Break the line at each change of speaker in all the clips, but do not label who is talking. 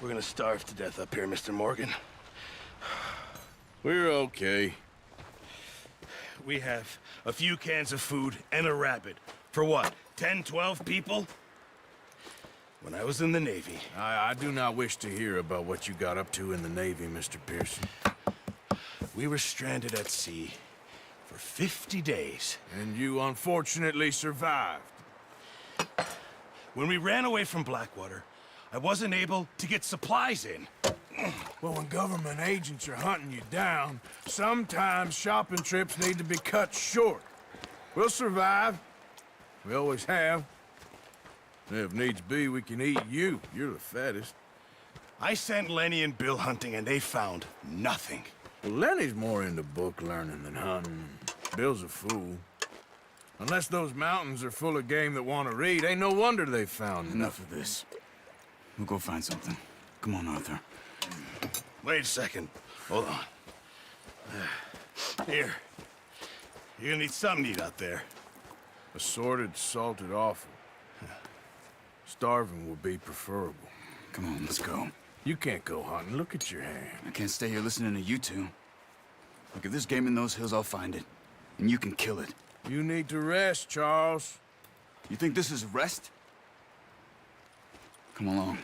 We're gonna starve to death up here, Mr. Morgan.
We're okay.
We have a few cans of food and a rabbit. For what, 10, 12 people? When I was in the Navy...
I do not wish to hear about what you got up to in the Navy, Mr. Pearson.
We were stranded at sea for 50 days.
And you unfortunately survived.
When we ran away from Blackwater, I wasn't able to get supplies in.
Well, when government agents are hunting you down, sometimes shopping trips need to be cut short. We'll survive. We always have. If needs be, we can eat you. You're the fattest.
I sent Lenny and Bill hunting, and they found nothing.
Well, Lenny's more into book learning than hunting. Bill's a fool. Unless those mountains are full of game that want to read, ain't no wonder they found
Enough of this. We'll go find something. Come on, Arthur.
Wait a second. Hold on. Here. You're gonna need something to eat out there.
Assorted, salted offal. Starving would be preferable.
Come on, let's go.
You can't go hunting. Look at your hand.
I can't stay here listening to you two. Look, if there's game in those hills, I'll find it. And you can kill it.
You need to rest, Charles.
You think this is rest? Come along.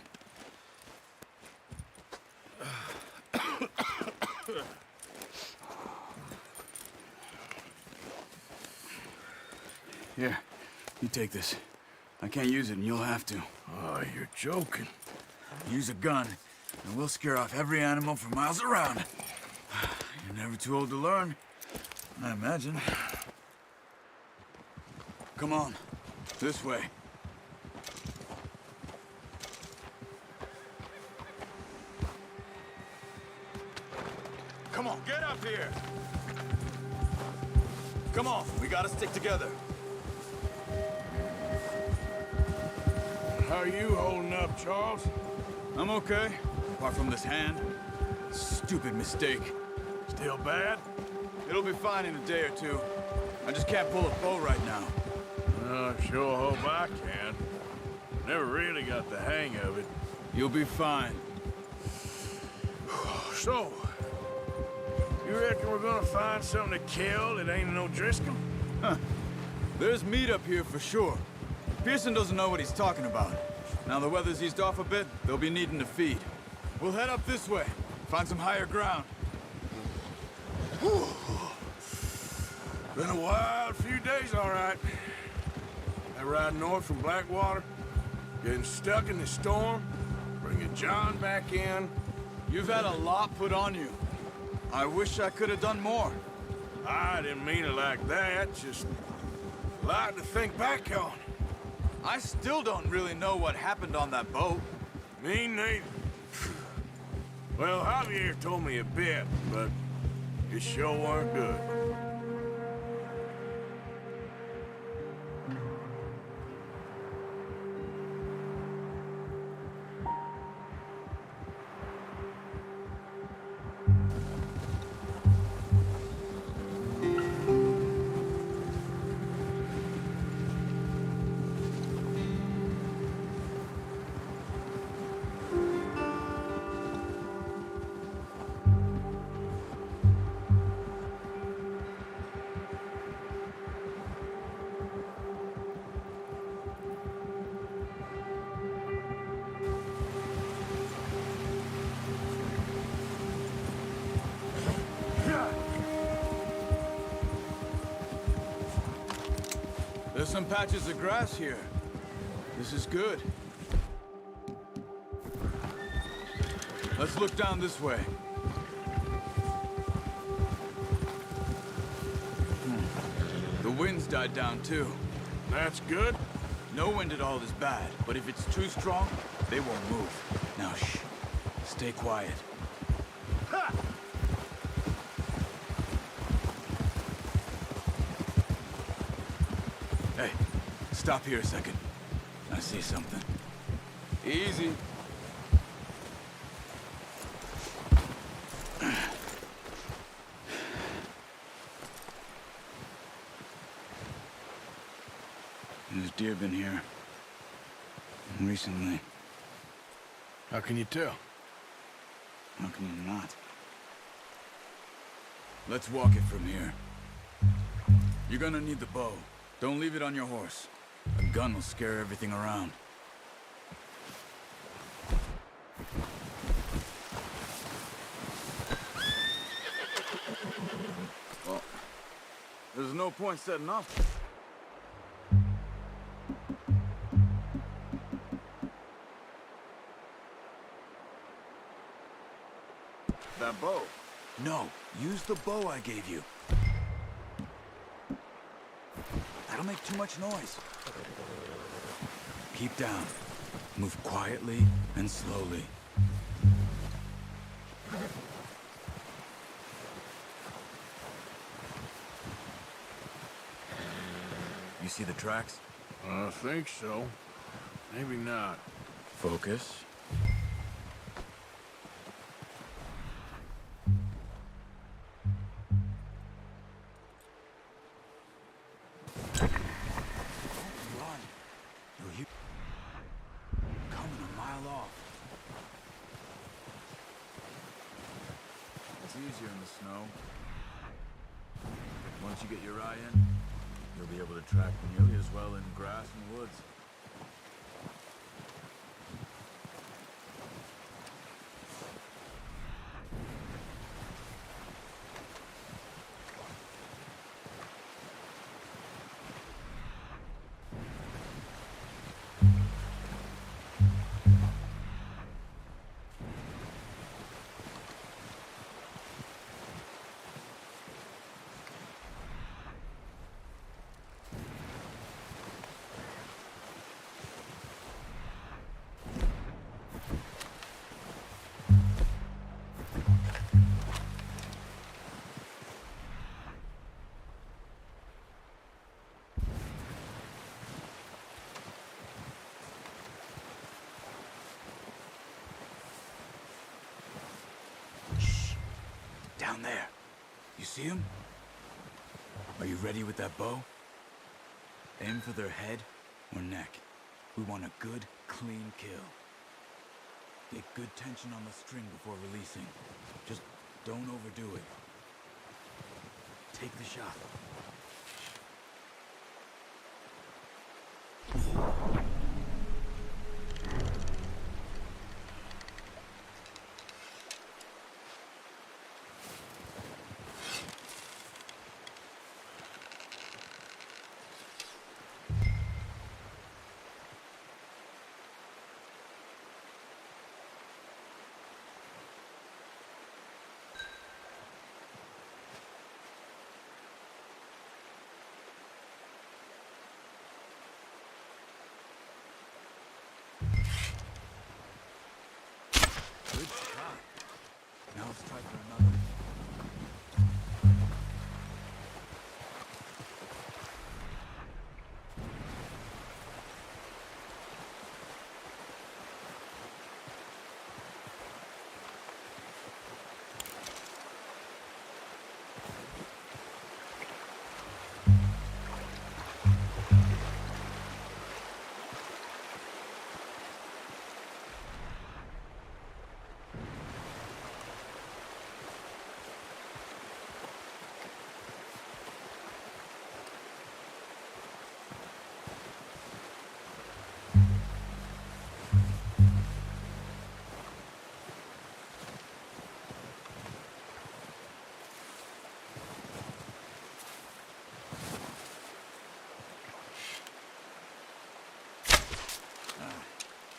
Here, you take this. I can't use it, and you'll have to.
Oh, you're joking.
Use a gun, and we'll scare off every animal for miles around. You're never too old to learn, I imagine. Come on, this way. Come on, get up here! Come on, we gotta stick together.
How are you holding up, Charles?
I'm okay, apart from this hand. Stupid mistake.
Still bad?
It'll be fine in a day or two. I just can't pull a bow right now.
I sure hope I can. Never really got the hang of it.
You'll be fine.
So, you reckon we're gonna find something to kill that ain't no Driscoll?
Huh. There's meat up here for sure. Pearson doesn't know what he's talking about. Now the weather's eased off a bit, they'll be needing to feed. We'll head up this way, find some higher ground.
Whew. Been a wild few days, all right. That ride north from Blackwater, getting stuck in the storm, bringing John back in.
You've had a lot put on you. I wish I could have done more.
I didn't mean it like that, just a lot to think back on.
I still don't really know what happened on that boat.
Me neither. Well, Javier told me a bit, but it sure weren't good.
There's some patches of grass here. This is good. Let's look down this way. The wind's died down too.
That's good.
No wind at all is bad, but if it's too strong, they won't move. Now shh. Stay quiet.
Ha!
Hey, stop here a second. I see something. Easy. There's deer been here. Recently.
How can you tell?
How can you not? Let's walk it from here. You're gonna need the bow. Don't leave it on your horse. A gun will scare everything around. Well, there's no point setting off. That bow. No, use the bow I gave you. That'll make too much noise. Keep down. Move quietly and slowly. You see the tracks?
I think so. Maybe not.
Focus. Run. You'll hear coming a mile off. It's easier in the snow. Once you get your eye in, you'll be able to track nearly as well in grass and woods. Down there. You see him? Are you ready with that bow? Aim for their head or neck. We want a good, clean kill. Get good tension on the string before releasing. Just don't overdo it. Take the shot. Good shot. Now let's try for another.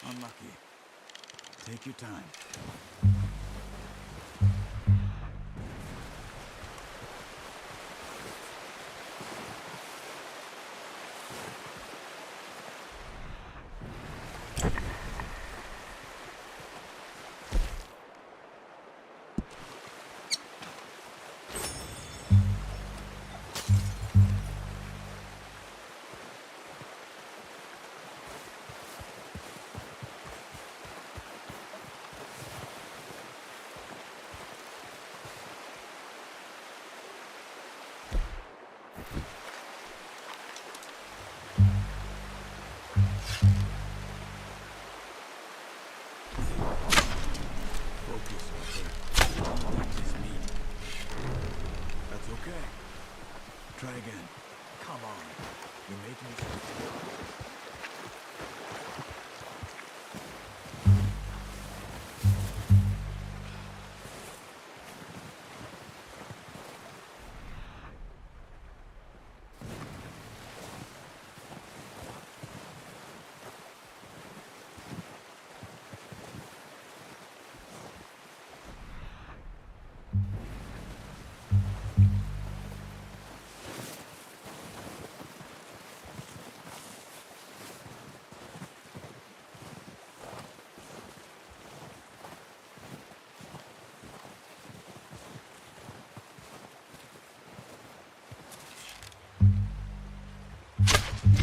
Unlucky. Take your time.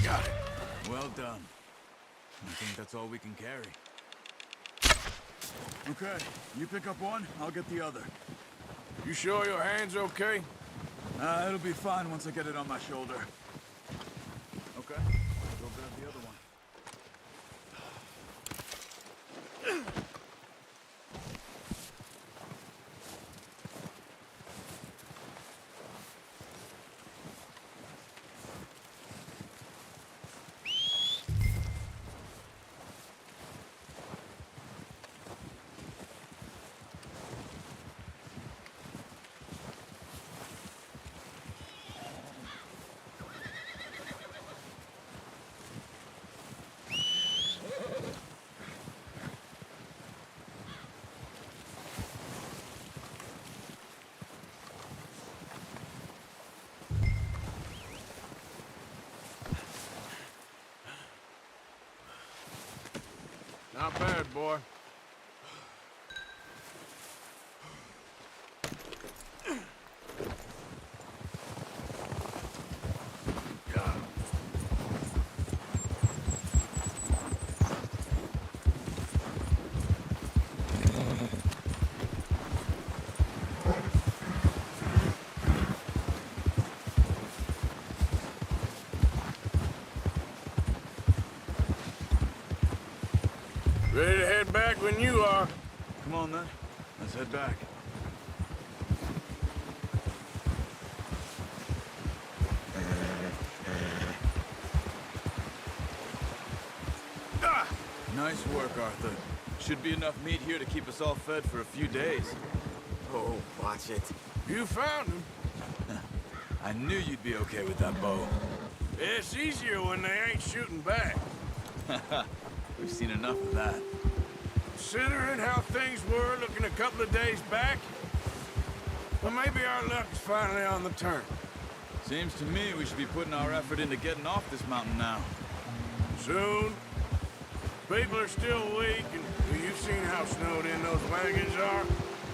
Got it.
Well done. I think that's all we can carry. Okay, you pick up one, I'll get the other.
You sure your hand's okay?
It'll be fine once I get it on my shoulder. Okay, go grab the other one.
Not bad, boy. Ready to head back when you are.
Come on then, let's head back. Nice work, Arthur. Should be enough meat here to keep us all fed for a few days.
Oh, watch it.
You found him.
I knew you'd be okay with that bow.
It's easier when they ain't shooting back.
We've seen enough of that.
Considering how things were looking a couple of days back, well, maybe our luck is finally on the turn.
Seems to me we should be putting our effort into getting off this mountain now.
Soon. People are still weak, and well, you've seen how snowed in those wagons are.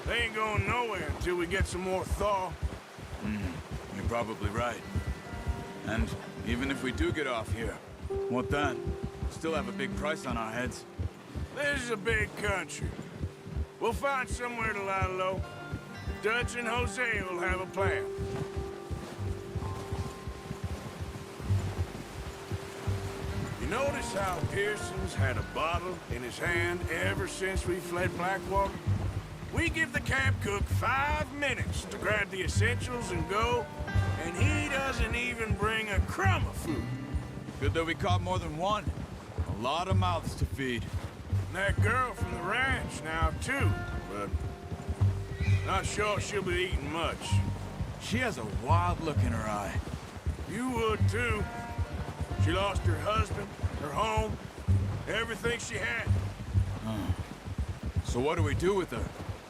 They ain't going nowhere until we get some more thaw.
You're probably right. And even if we do get off here, what then? Still have a big price on our heads.
This is a big country. We'll find somewhere to lie low. Dutch and Jose will have a plan. You notice how Pearson's had a bottle in his hand ever since we fled Blackwater? We give the camp cook 5 minutes to grab the essentials and go, and he doesn't even bring a crumb of food.
Good that we caught more than one. A lot of mouths to feed.
And that girl from the ranch now, too, but not sure she'll be eating much.
She has a wild look in her eye.
You would, too. She lost her husband, her home, everything she had.
So what do we do with her?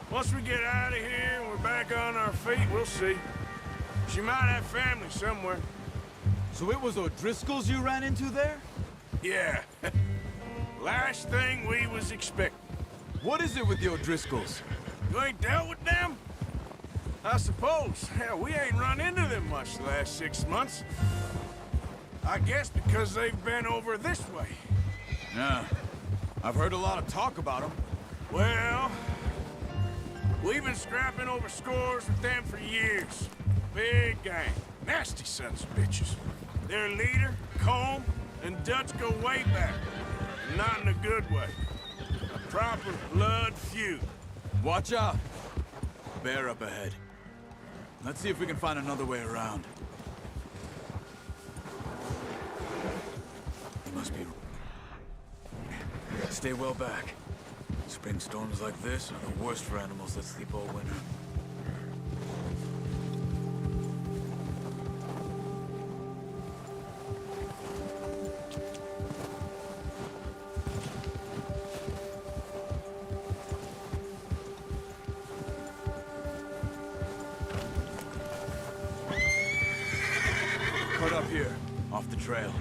Once we get out of here and we're back on our feet, we'll see. She might have family somewhere.
So it was O'Driscoll's you ran into there?
Yeah. Last thing we was expecting.
What is it with the O'Driscolls?
You ain't dealt with them? I suppose. Hell, we ain't run into them much the last 6 months. I guess because they've been over this way.
Yeah. I've heard a lot of talk about them.
Well, we've been scrapping over scores with them for years. Big gang. Nasty sons of bitches. Their leader, Combe, and Dutch go way back. Not in a good way. A proper blood feud.
Watch out. Bear up ahead. Let's see if we can find another way around. must be... Stay well back. Spring storms like this are the worst for animals that sleep all winter. Cut up here, off the trail.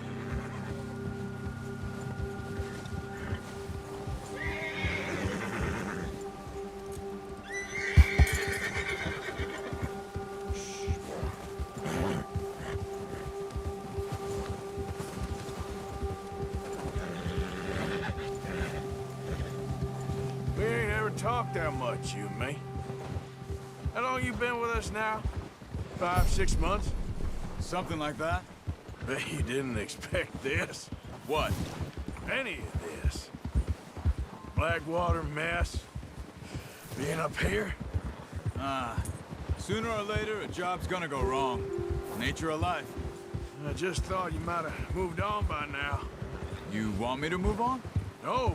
We ain't ever talked that much, you and me. How long you been with us now? 5, 6 months?
Something like that?
Bet you didn't expect this.
What?
Any of this. Blackwater mess. Being up here?
Sooner or later, a job's gonna go wrong. Nature of life.
I just thought you might have moved on by now.
You want me to move on?
No.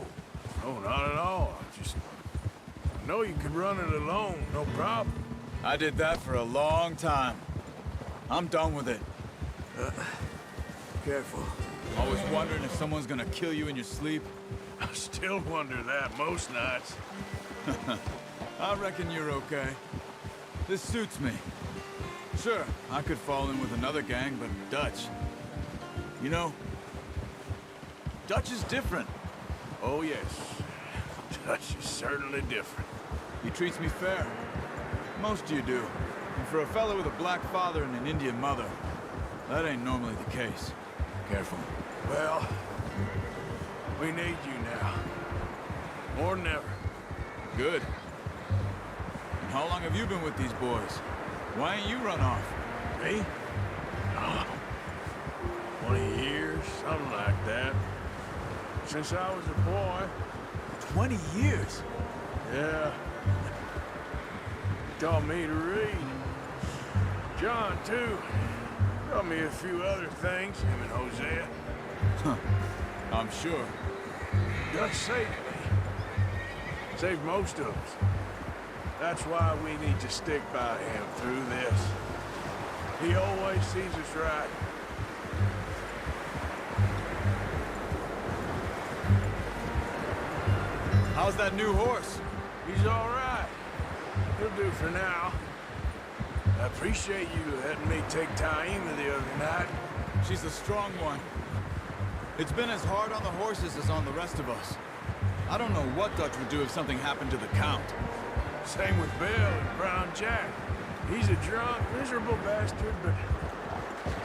No, not at all. I know you could run it alone, no problem.
I did that for a long time. I'm done with it.
Careful.
Always wondering if someone's gonna kill you in your sleep.
I still wonder that most nights.
I reckon you're okay. This suits me. Sure, I could fall in with another gang, but Dutch... You know, Dutch is different.
Oh, yes. Dutch is certainly different.
He treats me fair. Most of you do. And for a fellow with a black father and an Indian mother, that ain't normally the case. Careful.
Well, we need you now. More than ever.
Good. And how long have you been with these boys? Why ain't you run off?
Me? Oh, 20 years, something like that. Since I was a boy.
20 years?
Yeah. Taught me to read. John, too. Taught me a few other things, him and Hosea.
Huh. I'm sure.
Dutch saved me. Saved most of us. That's why we need to stick by him through this. He always sees us right.
How's that new horse?
He's all right. He'll do for now. I appreciate you letting me take Taima the other night.
She's a strong one. It's been as hard on the horses as on the rest of us. I don't know what Dutch would do if something happened to the Count.
Same with Bill and Brown Jack. He's a drunk, miserable bastard, but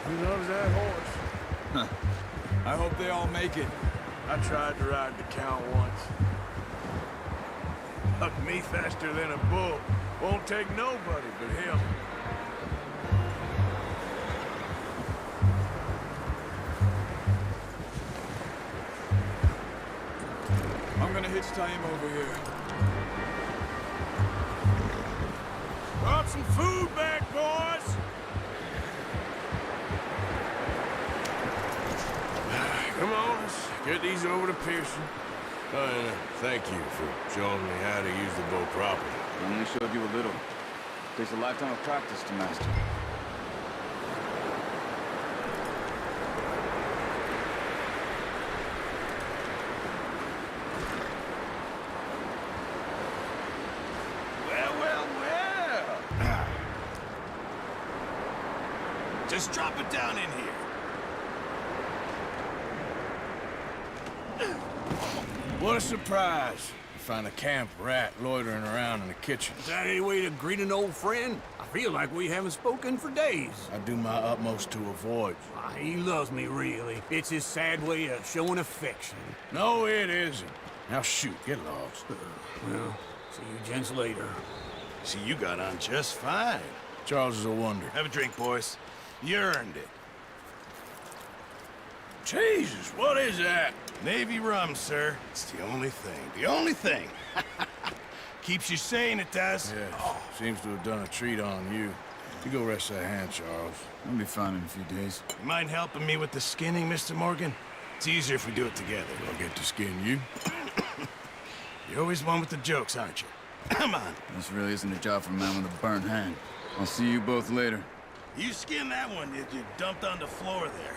he loves that horse.
Huh. I hope they all make it.
I tried to ride the Count once. Hucked me faster than a bull. Won't take nobody but him.
I'm gonna hitch Taima over here.
Brought some food back, boys! Come on, let's get these over to Pearson. And thank you for showing me how to use the bow properly.
I only showed you a little. Takes a lifetime of practice to master.
Well. Just drop it down in here.
What a surprise. You find a camp rat loitering around in the kitchen.
Is that any way to greet an old friend? I feel like we haven't spoken for days.
I do my utmost to avoid you.
He loves me, really. It's his sad way of showing affection.
No, it isn't. Now shoot, get lost.
Well, see you gents later.
See, you got on just fine.
Charles is a wonder.
Have a drink, boys. You earned it.
Jesus, what is that?
Navy rum, sir. It's the only thing. The only thing. Keeps you sane, it does.
Yes, seems to have done a treat on you. You go rest that hand, Charles.
I'll be fine in a few days.
You mind helping me with the skinning, Mr. Morgan? It's easier if we do it together.
I'll get to skin you.
You're always one with the jokes, aren't you? Come on.
This really isn't a job for a man with a burnt hand. I'll see you both later.
You skinned that one that you dumped on the floor there.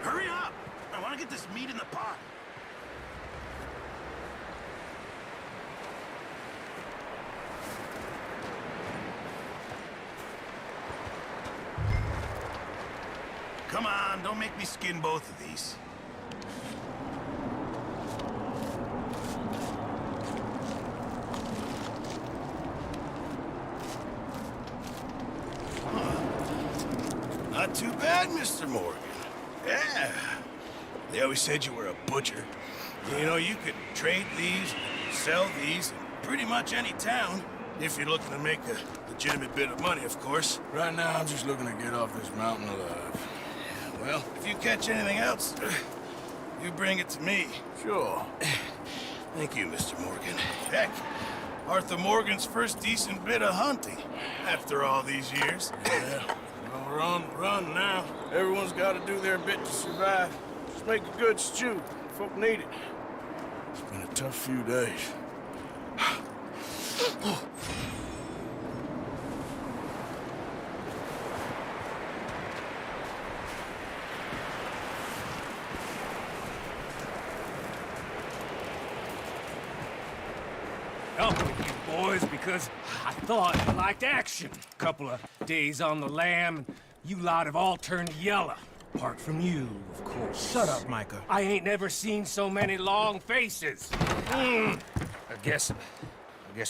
Hurry up! I want to get this meat in the pot. Come on, don't make me skin both of these. Not too bad, Mr. Morgan. Yeah. They always said you were a butcher. You know, you could trade these, sell these in pretty much any town, if you're looking to make a legitimate bit of money, of course.
Right now, I'm just looking to get off this mountain alive.
Well, if you catch anything else, you bring it to me.
Sure.
Thank you, Mr. Morgan. Heck, Arthur Morgan's first decent bit of hunting after all these years.
Yeah. Well, run now. Everyone's got to do their bit to survive. Just make a good stew. Folk need it. It's been a tough few days.
Up with you boys because I thought you liked action. Couple of days on the lam, and you lot have all turned yellow. Apart from you, of course.
Shut up, Micah.
I ain't never seen so many long faces.
I guess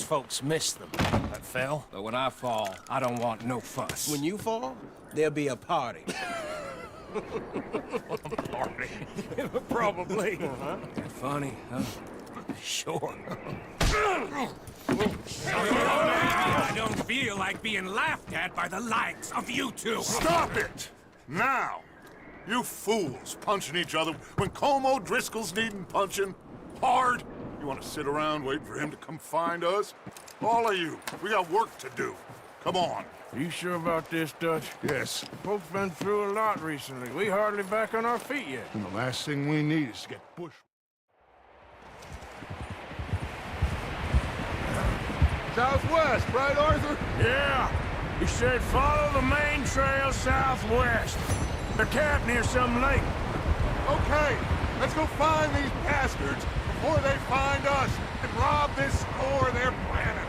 folks miss them. That fell.
But when I fall, I don't want no fuss.
When you fall, there'll be a party.
Party. Probably. Funny, huh?
Sure.
I don't feel like being laughed at by the likes of you two.
Stop it! Now! You fools punching each other when Como Driscoll's needing punching hard. You want to sit around waiting for him to come find us? All of you, we got work to do. Come on.
You sure about this, Dutch?
Yes.
Folks been through a lot recently. We hardly back on our feet yet.
And the last thing we need is to get bush. Southwest, right, Arthur?
Yeah. He said follow the main trail southwest. They're camped near some lake.
Okay, let's go find these bastards before they find us and rob this store they're planning.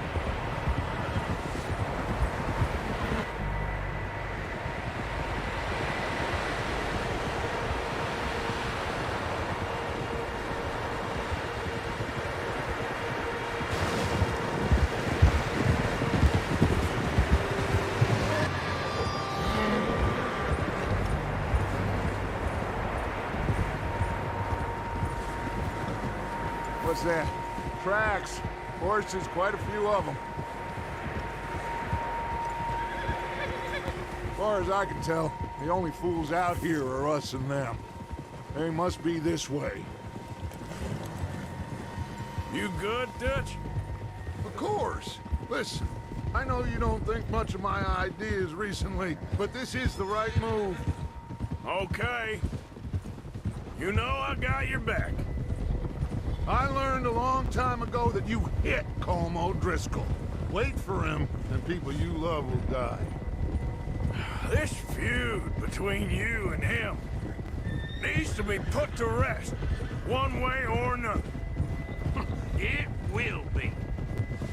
What's that? Tracks. Horses, quite a few of them. As far as I can tell, the only fools out here are us and them. They must be this way.
You good, Dutch?
Of course. Listen, I know you don't think much of my ideas recently, but this is the right move.
Okay. You know I got your back.
I learned a long time ago that you hit Como Driscoll. Wait for him, and people you love will die.
This feud between you and him needs to be put to rest, one way or another.
It will be.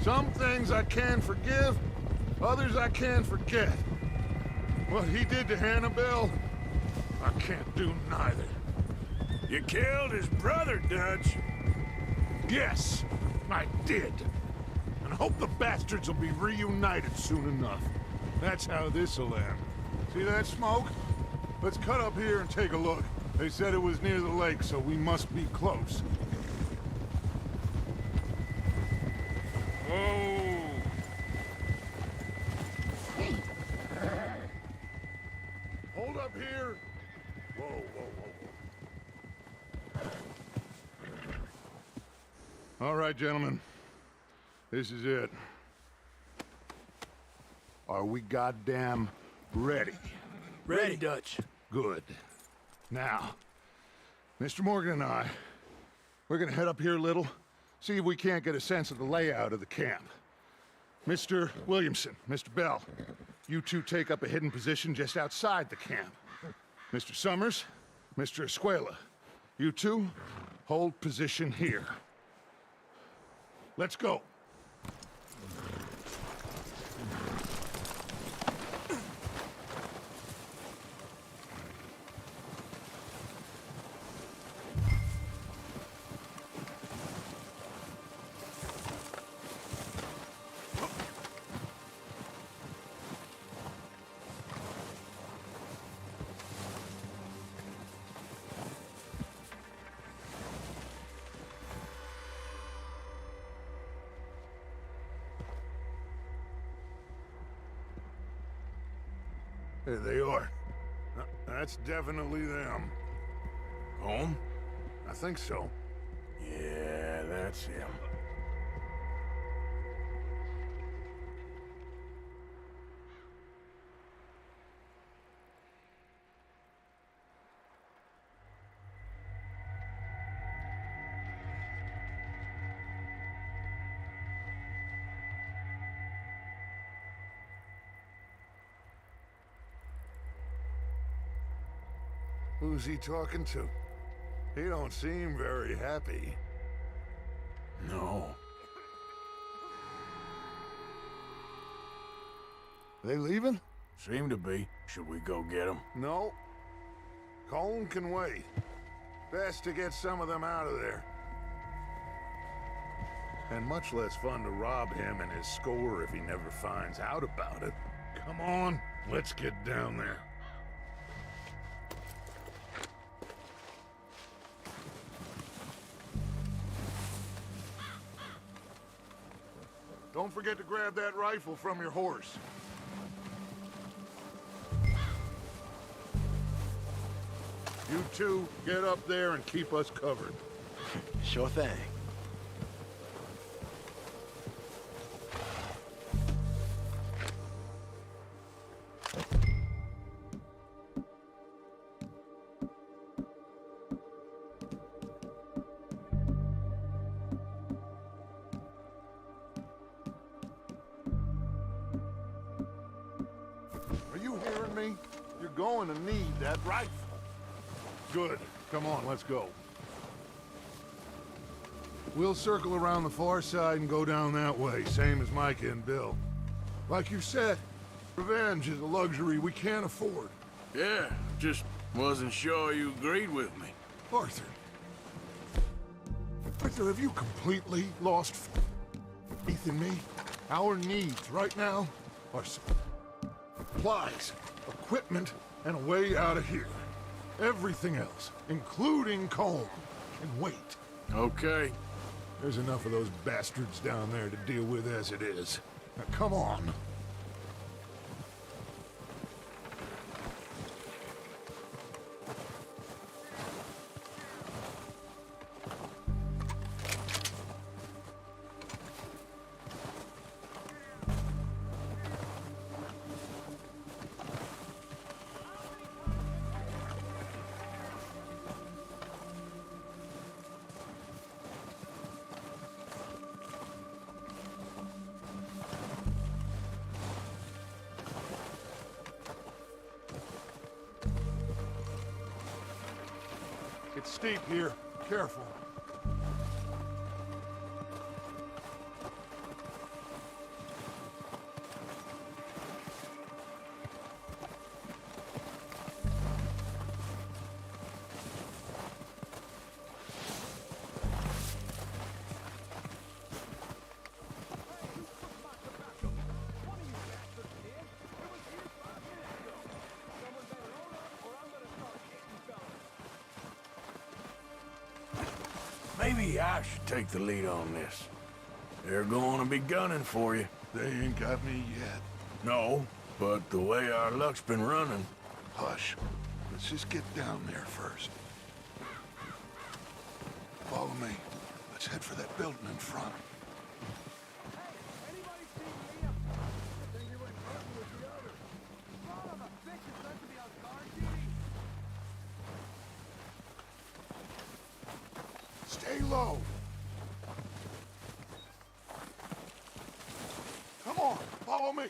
Some things I can forgive, others I can forget. What he did to Hannibal, I can't do neither.
You killed his brother, Dutch.
Yes, I did. And I hope the bastards will be reunited soon enough. That's how this'll end. See that smoke? Let's cut up here and take a look. They said it was near the lake, so we must be close.
Oh.
Hold up here. Whoa, whoa, whoa, whoa. All right, gentlemen. This is it. Are we goddamn ready?
Ready, Dutch.
Good. Now, Mr. Morgan and I, we're gonna head up here a little, see if we can't get a sense of the layout of the camp. Mr. Williamson, Mr. Bell, you two take up a hidden position just outside the camp. Mr. Summers, Mr. Escuela, you two hold position here. Let's go. There they are. That's definitely them.
Home?
I think so.
Yeah, that's him.
Who's he talking to? He don't seem very happy.
No.
They leaving?
Seem to be. Should we go get him?
No. Colin can wait. Best to get some of them out of there. And much less fun to rob him and his score if he never finds out about it. Come on, let's get down there. Don't forget to grab that rifle from your horse. You two, get up there and keep us covered.
Sure thing.
Are you hearing me? You're going to need that rifle. Good. Come on, let's go. We'll circle around the far side and go down that way, same as Micah and Bill. Like you said, revenge is a luxury we can't afford.
Yeah, just wasn't sure you agreed with me.
Arthur. Arthur, have you completely lost faith in me? Our needs right now are supplies, equipment, and a way out of here. Everything else, including Colm, can wait.
Okay.
There's enough of those bastards down there to deal with as it is. Now, come on. It's steep here. Careful.
Maybe I should take the lead on this. They're going to be gunning for you.
They ain't got me yet.
No, but the way our luck's been running...
Hush. Let's just get down there first. Follow me. Let's head for that building in front. Stay low. Come on, follow me.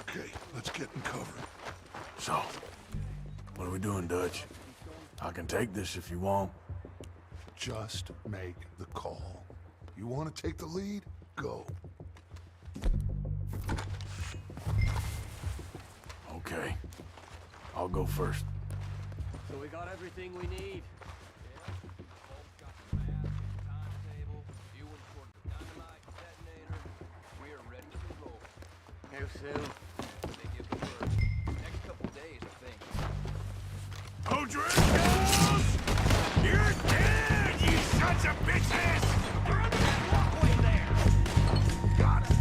Okay, let's get in cover.
So, what are we doing, Dutch? I can take this if you want.
Just make the call. You want to take the lead? Go.
Okay. I'll go first.
So we got everything we need. How soon?
They give the word. Next couple days, I think.
Oh, Driscolls! You're dead, you sons of bitches! You're under that walkway there! Got it!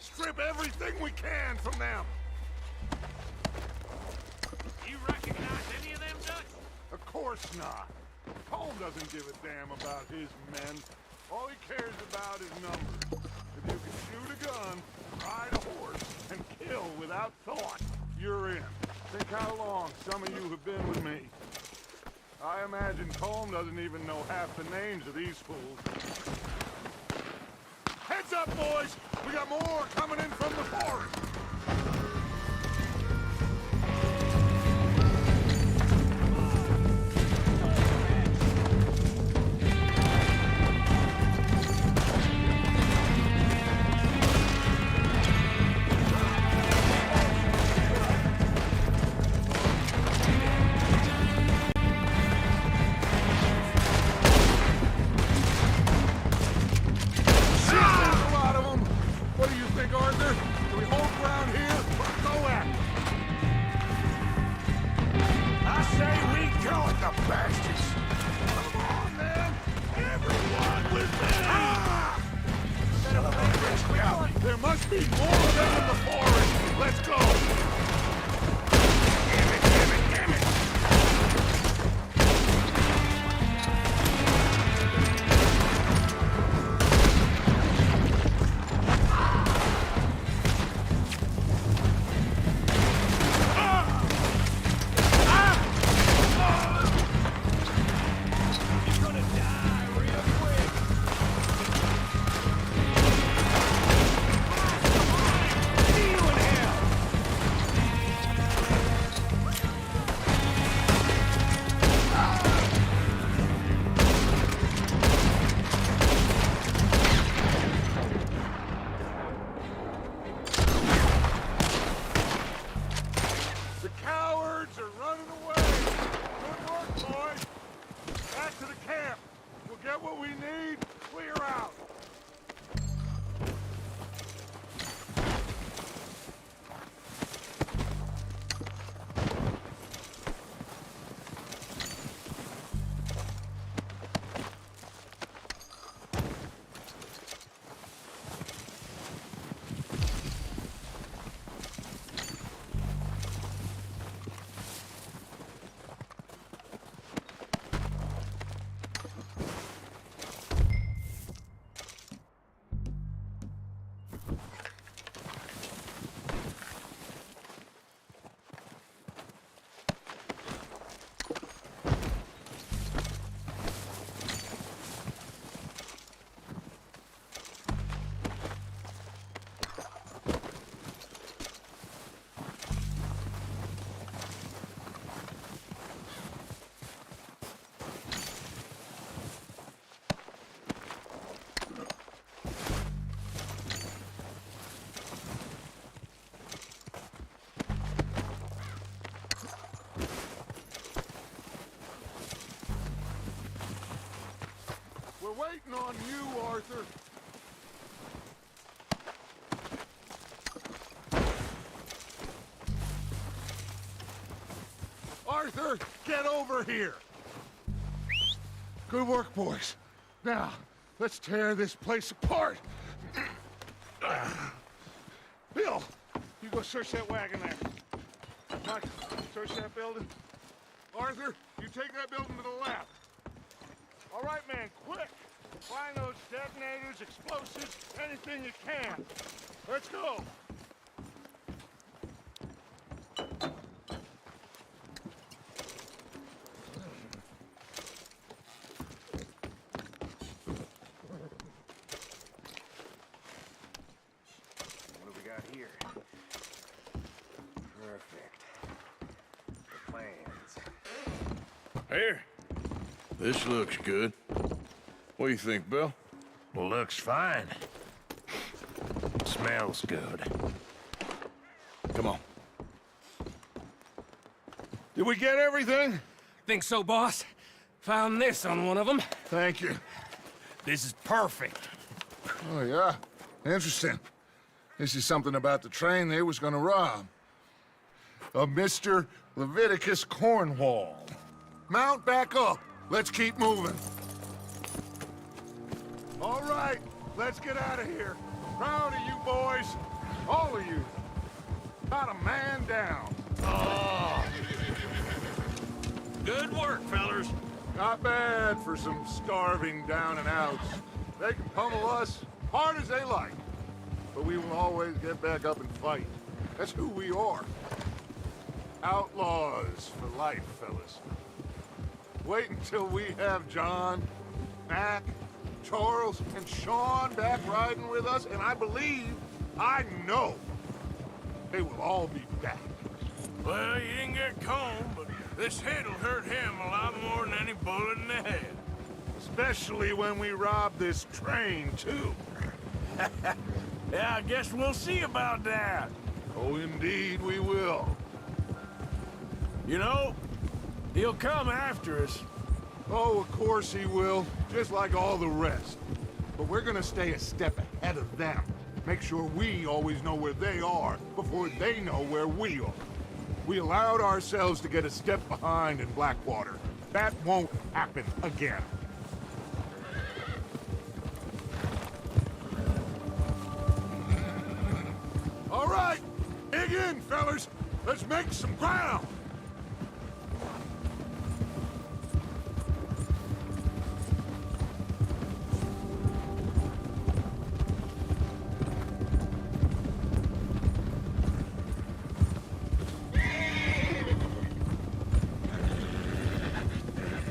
Strip everything we can from them.
You recognize any of them, Dutch?
Of course not. Cole doesn't give a damn about his men. All he cares about is numbers. If you can shoot a gun, ride a horse, and kill without thought, you're in. Think how long some of you have been with me. I imagine Colm doesn't even know half the names of these fools. Heads up, boys! We got more coming in from the forest! There must be more of them in the forest! Let's go! Damn it, damn it, damn it! You're gonna die real quick! waiting on you, Arthur. Arthur, get over here! Good work, boys. Now, let's tear this place apart. Bill, you go search that wagon there. Mike, search that building. Arthur, you take that building to the left. All right, man, quick. Find those detonators, explosives, anything you can. Let's go.
What do we got here? Perfect. The plans.
Here. This looks good. What do you think, Bill?
Looks fine. Smells good.
Come on.
Did we get everything?
Think so, boss? Found this on one of them.
Thank you.
This is perfect.
Oh, yeah? Interesting. This is something about the train they was gonna rob. Of Mr. Leviticus Cornwall. Mount back up. Let's keep moving. All right, let's get out of here. Proud of you boys. All of you. Not a man down.
Good work, fellers.
Not bad for some starving down and outs. They can pummel us hard as they like. But we will always get back up and fight. That's who we are. Outlaws for life, fellas. Wait until we have John, Mac, Charles, and Sean back riding with us, and I believe, I know, they will all be back.
Well, you didn't get Combe, but this hit'll hurt him a lot more than any bullet in the head.
Especially when we rob this train, too.
Yeah, I guess we'll see about that.
Oh, indeed we will.
You know, he'll come after us.
Oh, of course he will, just like all the rest. But we're gonna stay a step ahead of them. Make sure we always know where they are before they know where we are. We allowed ourselves to get a step behind in Blackwater. That won't happen again. All right, dig in, fellas. Let's make some ground.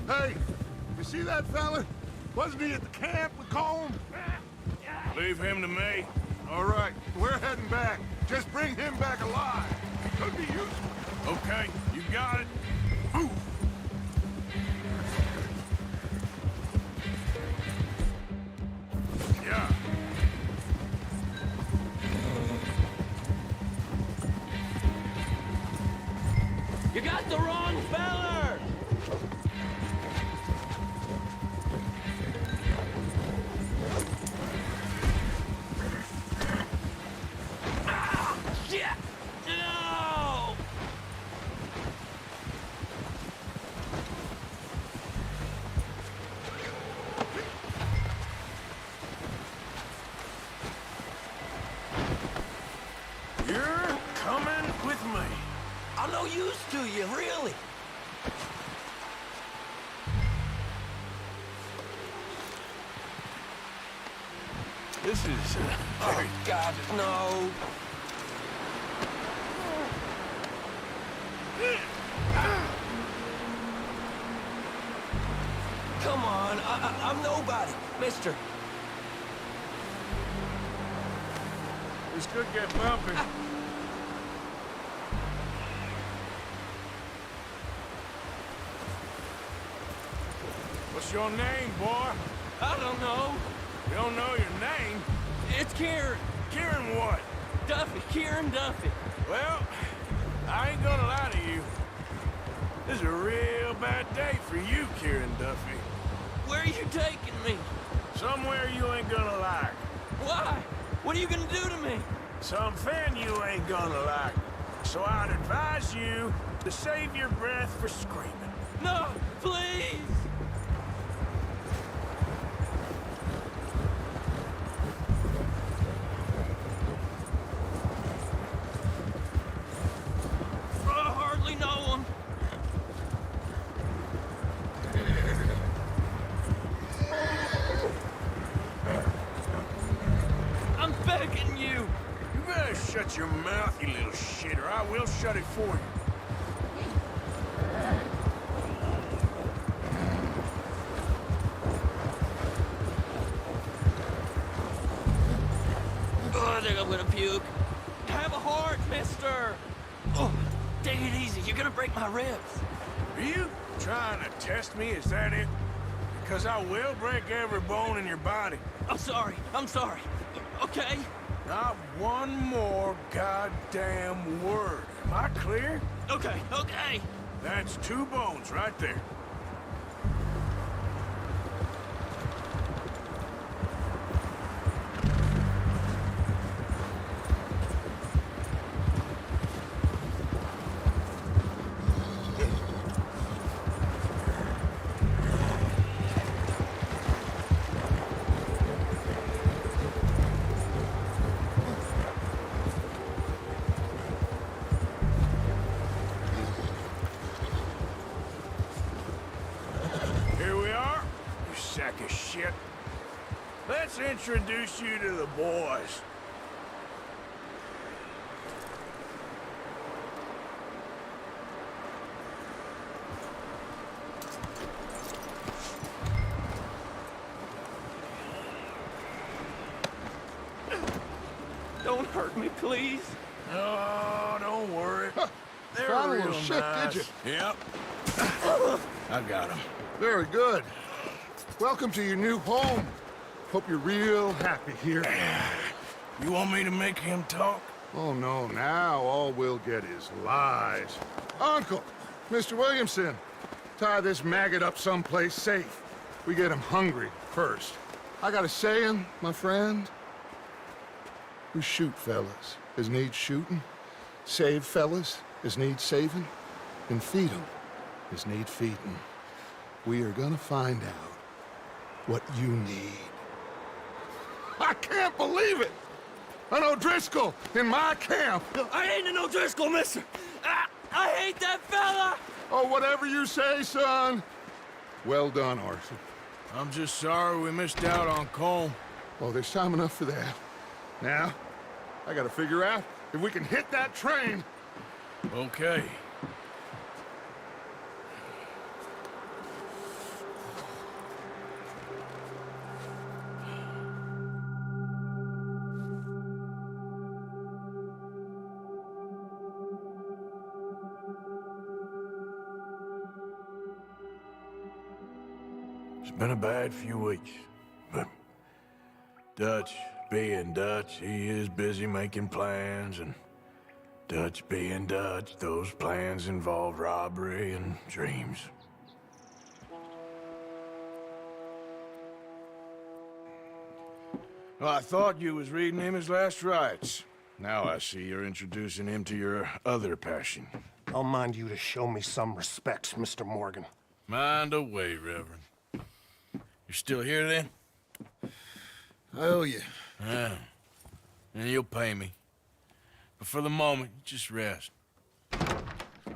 Hey, you see that fella? Wasn't he at the camp with Colm?
Leave him to me.
All right, we're heading back. Just bring him back alive. Could be useful.
Okay, you got it. Move. Yeah.
You got the wrong feller! Ah, shit! No!
You're coming with me.
I'm no use to you, really.
This is
Oh, God, no. Come on, I'm nobody, mister.
this could get bumpy. What's your name, boy?
I don't know.
You don't know your name?
It's Kieran.
Kieran what?
Duffy. Kieran Duffy.
Well, I ain't gonna lie to you. This is a real bad day for you, Kieran Duffy.
Where are you taking me?
Somewhere you ain't gonna like.
Why? What are you gonna do to me?
Something you ain't gonna like. So I'd advise you to save your breath for screaming.
No, please! I hardly know him. I'm begging you!
You better shut your mouth, you little shit, or I will shut it for you.
Oh, I think I'm gonna puke. Have a heart, mister! Oh, take it easy. You're gonna break my ribs.
Are you trying to test me? Is that it? Because I will break every bone in your body.
I'm sorry. I'm sorry. Okay?
Not one more goddamn word. Am I clear?
Okay, okay.
That's 2 bones right there. Sack of shit. Let's introduce you to the boys.
Don't hurt me, please.
No, don't worry. They're
Found a
real
little shit,
nice.
did you?
Yep. I got him.
Very good. Welcome to your new home. Hope you're real happy here.
You want me to make him talk?
Oh, no, now all we'll get is lies. Uncle, Mr. Williamson, tie this maggot up someplace safe. We get him hungry first. I got a saying, my friend. We shoot fellas as need shooting, save fellas as need saving, and feed 'em as need feeding. We are gonna find out what you need. I can't believe it! An O'Driscoll in my camp!
I ain't an O'Driscoll, mister! I hate that fella!
Oh, whatever you say, son. Well done, Arthur.
I'm just sorry we missed out on Colm.
Oh, there's time enough for that. Now, I gotta figure out if we can hit that train.
Okay. It's been a bad few weeks, but Dutch being Dutch, he is busy making plans, and Dutch being Dutch, those plans involve robbery and dreams. Well, I thought you was reading him his last rites. Now I see you're introducing him to your other passion.
I'll mind you to show me some respect, Mr. Morgan.
Mind away, Reverend. You're still here, then?
I owe you.
Yeah. And you'll pay me. But for the moment, just rest.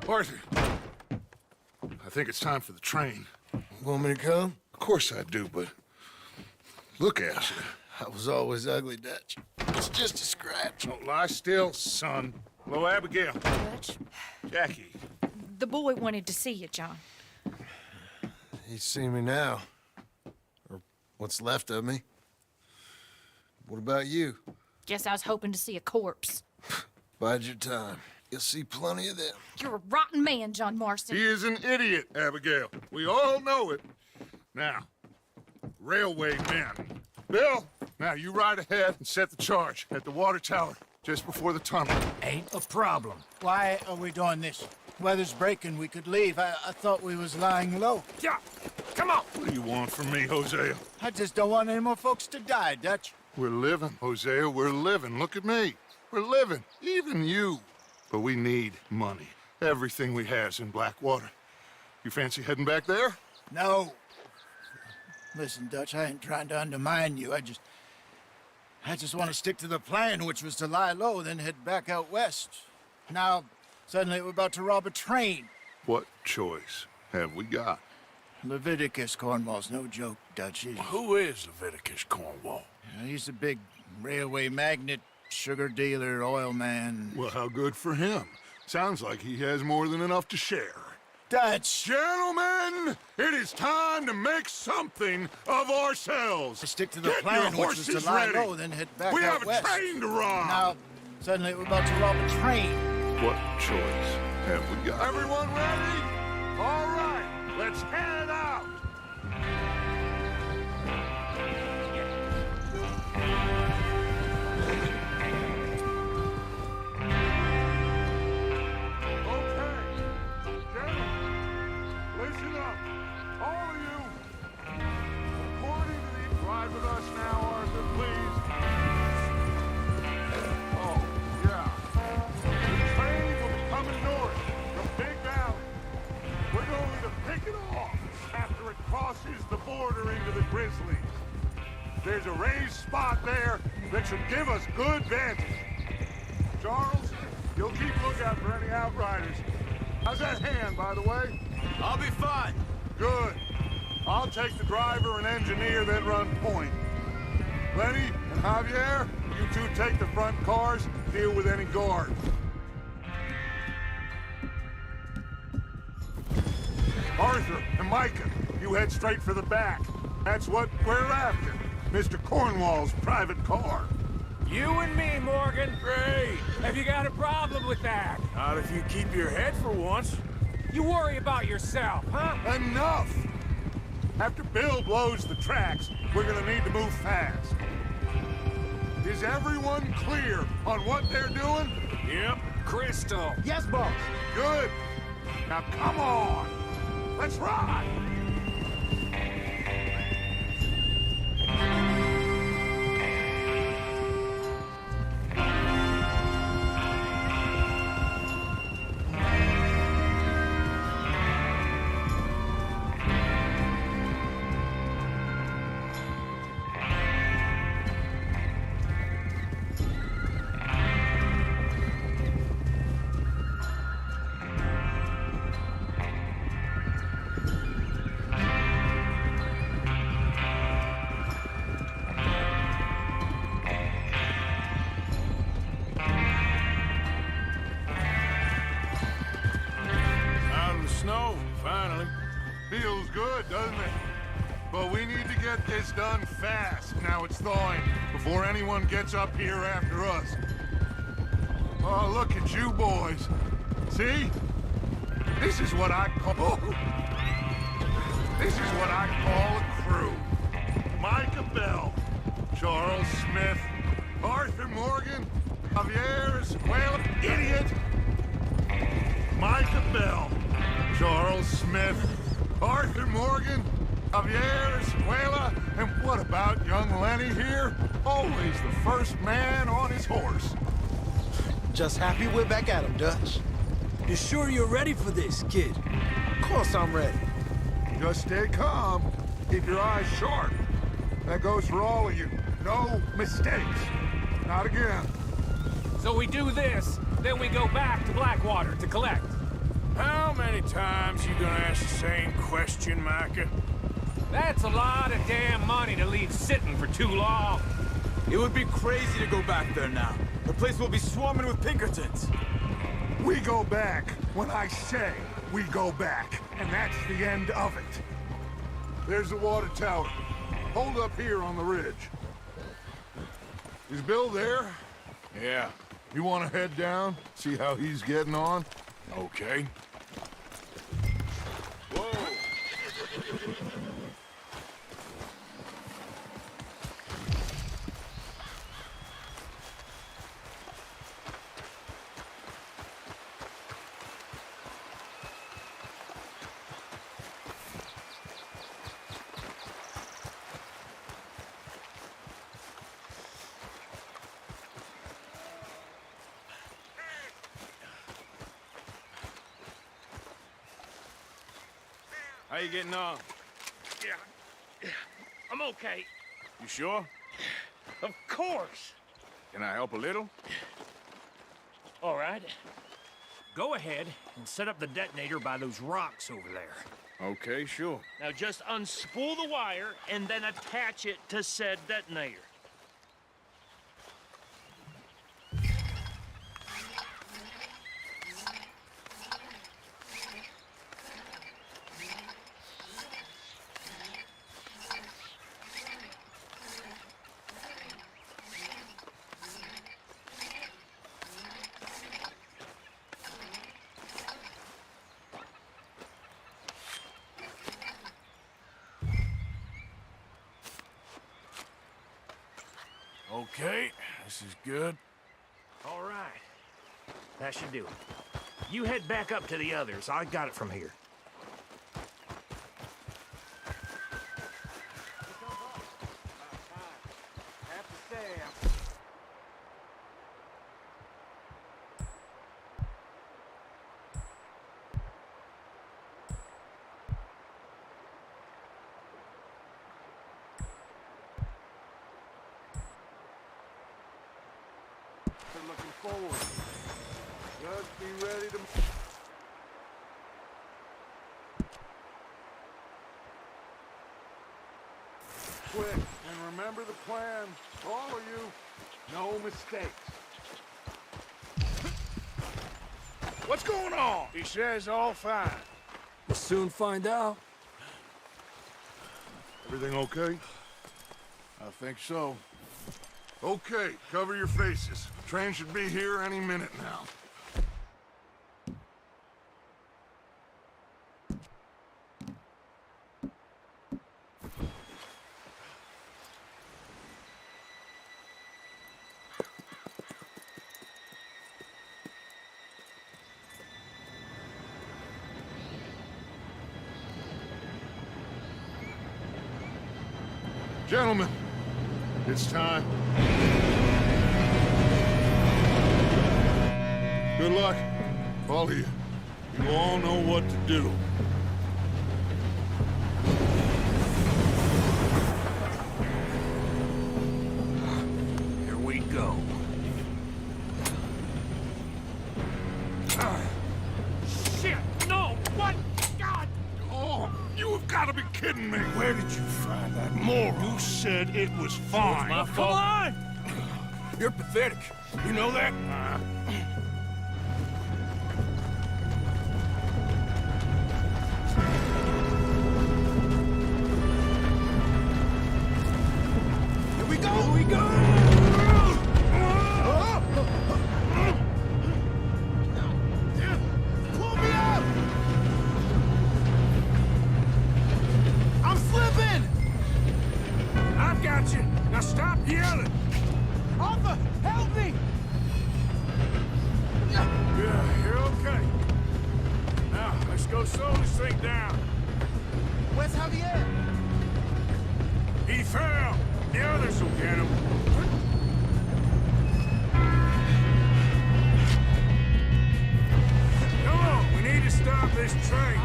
Arthur, I think it's time for the train.
Want me to come?
Of course I do, but look at you.
I was always ugly, Dutch. It's just a scratch.
Don't lie still, son. Hello, Abigail.
Dutch,
Jackie.
the boy wanted to see you, John.
He's seen me now. Or what's left of me. What about you?
Guess I was hoping to see a corpse.
Bide your time. You'll see plenty of them.
You're a rotten man, John Marston.
He is an idiot, Abigail. We all know it. Now, railway men. Bill, now you ride ahead and set the charge at the water tower just before the tunnel.
Ain't a problem. Why are we doing this?
Weather's breaking. We could leave. I thought we was lying low.
Yeah, come on.
What do you want from me, Hosea?
I just don't want any more folks to die, Dutch.
We're living, Hosea. We're living. Look at me. We're living. Even you. But we need money. Everything we has in Blackwater. You fancy heading back there?
No. Listen, Dutch, I ain't trying to undermine you. I just want to stick to the plan, which was to lie low, then head back out west. Now, suddenly we're about to rob a train.
What choice have we got?
Leviticus Cornwall's no joke, Dutch.
Who is Leviticus Cornwall?
He's a big railway magnate, sugar dealer, oil man.
Well, how good for him. Sounds like he has more than enough to share.
Dutch!
Gentlemen, it is time to make something of ourselves.
Stick to the
Get
plan,
your
which was to
horses
lie
ready.
low, then head back
We
out
have a
west.
train to rob.
Now, suddenly we're about to rob a train.
What choice have we got? Everyone ready? All right, let's head out. Listen up, all of you. According to the... Ride with us now, Arthur, please. Oh, yeah. The train will be coming north from Big Valley. We're going to pick it off after it crosses the border into the Grizzlies. There's a raised spot there that should give us good vantage. Charles, you'll keep lookout for any outriders. How's that hand, by the way?
I'll be fine.
Good. I'll take the driver and engineer that run point. Lenny and Javier, you two take the front cars, deal with any guards. Arthur and Micah, you head straight for the back. That's what we're after. Mr. Cornwall's private car.
You and me, Morgan.
Great.
Have you got a problem with that?
Not if you keep your head for once.
You worry about yourself, huh?
Enough! After Bill blows the tracks, we're gonna need to move fast. Is everyone clear on what they're doing?
Yep.
Crystal.
Yes, boss.
Good. Now come on. Let's ride.
Out of the snow, finally.
Feels good, doesn't it? But we need to get this done fast. Now it's thawing, before anyone gets up here after us. Oh, look at you boys. See? This is what I call... This is what I call a crew. Micah Bell, Charles Smith, Arthur Morgan, Javier Escuela, idiot! Micah Bell, Charles Smith, Arthur Morgan, Javier Escuela, and what about young Lenny here? Always the first man on his horse.
Just happy we're back at him, Dutch.
You sure you're ready for this, kid?
Of course I'm ready.
Just stay calm. Keep your eyes sharp. That goes for all of you. No mistakes. Not again.
So we do this, then we go back to Blackwater to collect.
How many times you gonna ask the same question, Micah?
That's a lot of damn money to leave sitting for too long.
It would be crazy to go back there now. The place will be swarming with Pinkertons.
We go back when I say we go back, and that's the end of it. There's the water tower. Hold up here on the ridge. Is Bill there?
Yeah.
You want to head down, see how he's getting on?
Okay.
How you getting on?
Yeah, I'm okay.
You sure?
Of course.
Can I help a little?
All right. Go ahead and set up the detonator by those rocks over there.
Okay, sure.
Now just unspool the wire and then attach it to said detonator.
Okay, this is good.
All right. That should do it. You head back up to the others. I got it from here.
Looking forward. Just be ready to... Quick, and remember the plan. All of you, no mistakes.
What's going on? He says all fine.
We'll soon find out.
Everything okay?
I think so.
Okay, cover your faces. Train should be here any minute now. Gentlemen, it's time. Good luck, all of you. You all know what to do.
Here we go. Shit! No! What? God!
Oh, you have got to be kidding me.
Where did you find that moron?
You said it was fine.
My
Come
fault.
on!
You're pathetic. You know that?
Here we go!
Here we go!
Pull me up! I'm slipping!
I've got you. Now stop yelling.
Arthur, help me!
Yeah, you're okay. Now, let's go slow this thing down.
Where's Javier?
He fell. The others will get him. Come on, we need to stop this train.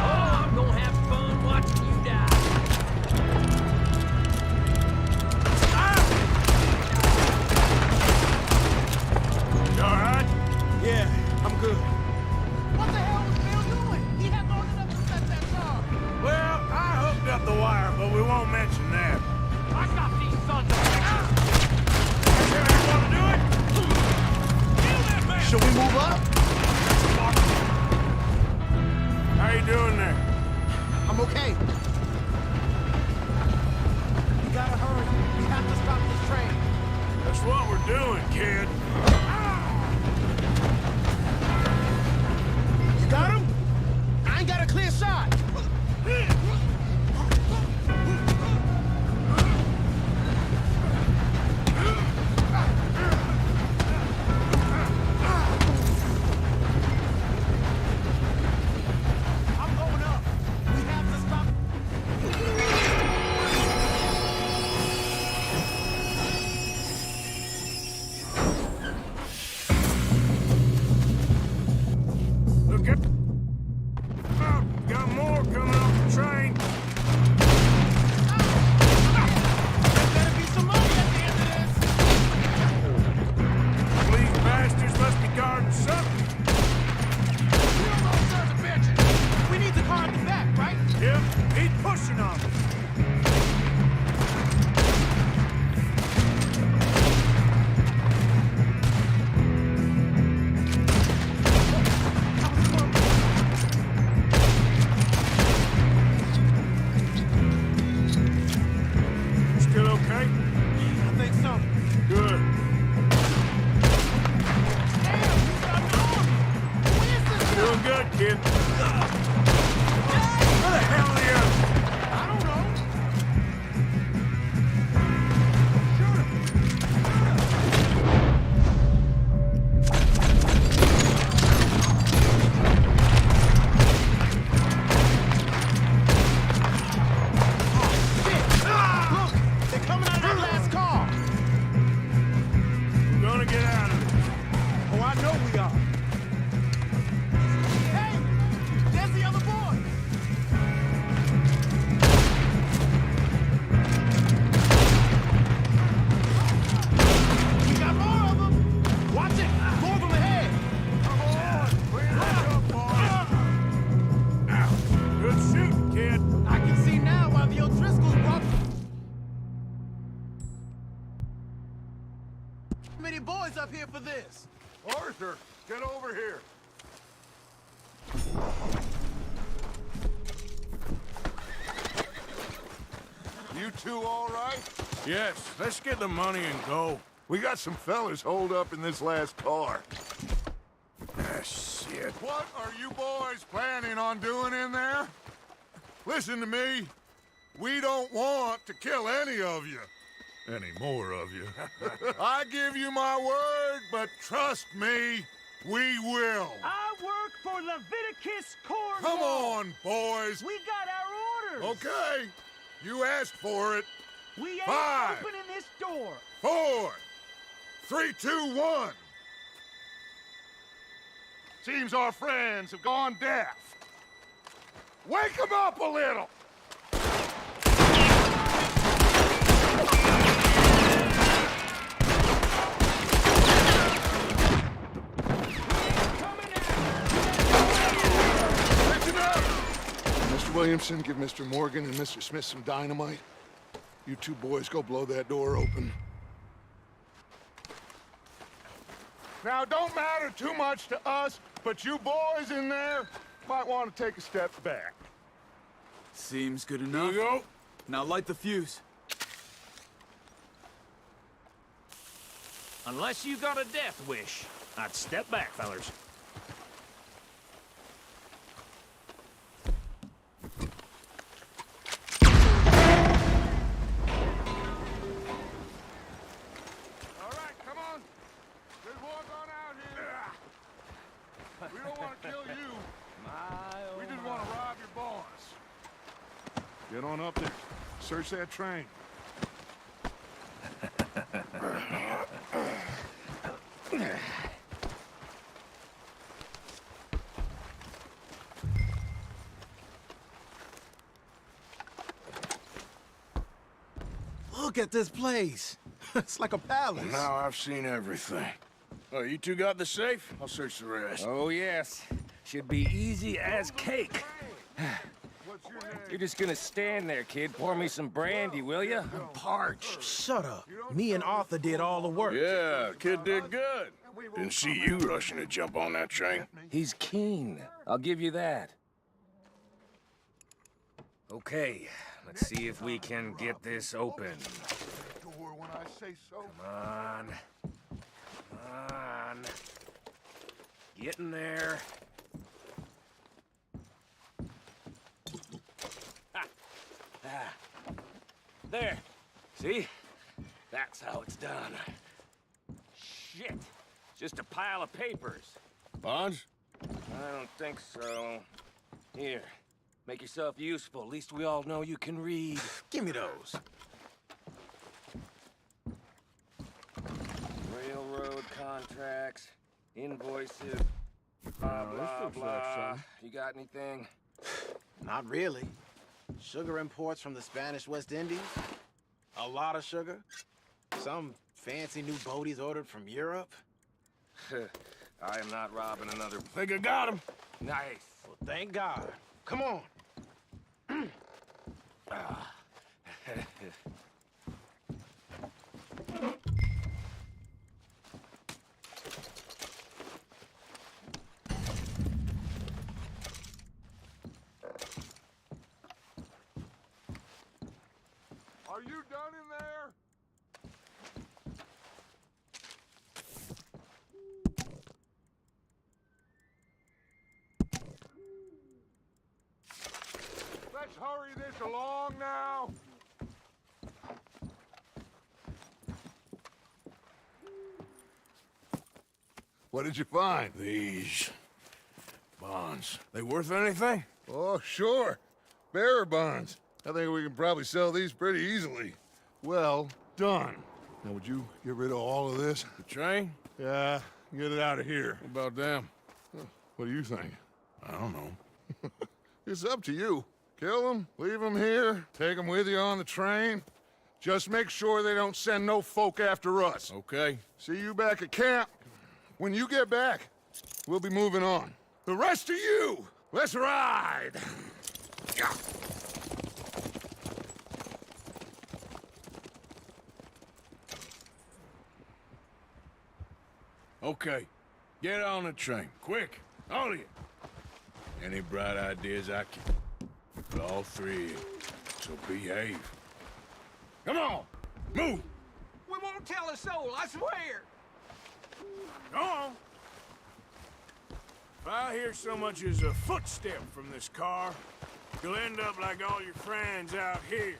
Oh, I'm gonna have fun watching you die.
Look at... Oh, got more coming off the train.
There better be some money at the end of this.
These bastards must be guarding something.
We don't know sons of bitches. We need the car at the back, right?
Yep, keep pushing on them. Still okay?
I think so.
Good.
Damn, we got an army. Who is this guy?
Doing good, kid. Where the hell are the others?
I don't know. Shoot him. Shit! Look, they're coming out of that last car.
We're gonna get out of it.
Oh, I know we are. Hey, there's the other boy. We got more of them. Watch it. More of them ahead. Come on. Bring it up, boys.
Good shooting, kid.
I can see now why the O'Driscolls brought many boys up here for this.
Arthur, get over here. You two all right?
Yes, let's get the money and go.
We got some fellas holed up in this last car.
Ah, shit.
What are you boys planning on doing in there? Listen to me. We don't want to kill any of you. Any more of you. I give you my word, but trust me, we will.
I work for Leviticus Corps.
Come on, boys.
We got our orders.
Okay. You asked for it.
We ain't
5,
opening this door.
4, 3, 2, 1. Seems our friends have gone deaf. Wake them up a little. Listen up. Mr. Williamson, give Mr. Morgan and Mr. Smith some dynamite. You two boys go blow that door open. Now, don't matter too much to us, but you boys in there might want to take a step back.
Seems good
Here
enough.
we go.
Now light the fuse.
Unless you got a death wish, I'd step back, fellers.
All right, come on. Let's walk on out here. We don't want to kill you. We just want to rob your boss. Get on up there. Search that train.
Look at this place. It's like a palace.
Well, now I've seen everything. Oh, you two got the safe? I'll search the rest.
Oh, yes. Should be easy as cake.
What's your name?
You're just gonna stand there, kid. Pour me some brandy, will ya?
I'm parched. Shut up. Me and Arthur did all the work.
Yeah, kid did good. Didn't see you rushing to jump on that train.
He's keen. I'll give you that. Okay, let's see if we can get this open.
Door when I say so.
Come on. Come on. Get in there. There. See? That's how it's done. Shit. Just a pile of papers.
Bonds?
I don't think so. Here. Make yourself useful. At least we all know you can read.
Give me those.
Railroad contracts, invoices.
Blah, blah. You got anything?
Not really. Sugar imports from the Spanish West Indies. A lot of sugar. Some fancy new boaties ordered from Europe.
I am not robbing another...
Think I got him.
Nice.
Well, thank God. Come on.
Are you done in there? Let's hurry this along now. What did you find?
These bonds. They worth anything?
Oh, sure. Bearer bonds. I think we can probably sell these pretty easily. Well done. Now, would you get rid of all of this?
The train?
Yeah, get it out of here.
What about them?
What do you think?
I don't know.
It's up to you. Kill them, leave them here, take them with you on the train. Just make sure they don't send no folk after us.
Okay.
See you back at camp. When you get back, we'll be moving on. The rest of you, let's ride! Yeah.
Okay. Get on the train. Quick. All of you. Any bright ideas I can... For all three of you. So behave. Come on! Move!
We won't tell a soul, I swear!
Go on! If I hear so much as a footstep from this car, you'll end up like all your friends out here.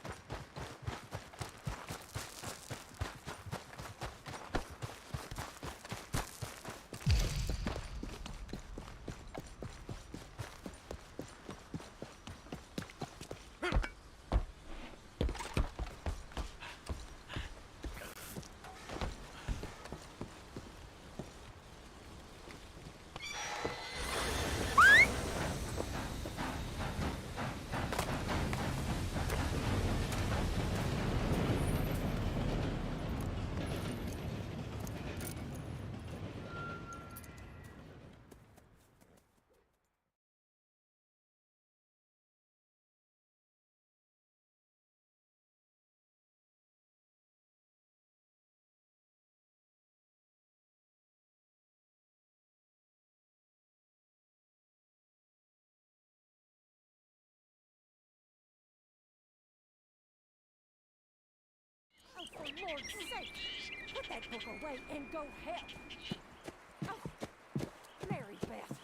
Oh, for Lord's sake! Put that book away and go help! Oh, Mary Beth.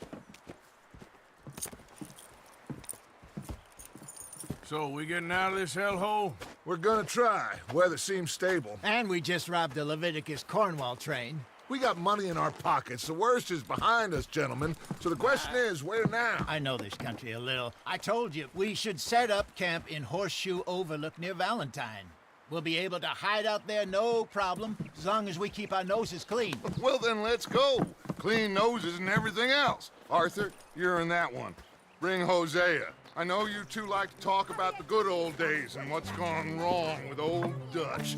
So, we getting out of this hellhole?
We're gonna try. Weather seems stable.
And we just robbed the Leviticus Cornwall train.
We got money in our pockets. The worst is behind us, gentlemen. So the question is, where now?
I know this country a little. I told you, we should set up camp in Horseshoe Overlook near Valentine. We'll be able to hide out there no problem, as long as we keep our noses clean.
Well, then let's go. Clean noses and everything else. Arthur, you're in that one. Bring Hosea. I know you two like to talk about the good old days and what's gone wrong with old Dutch.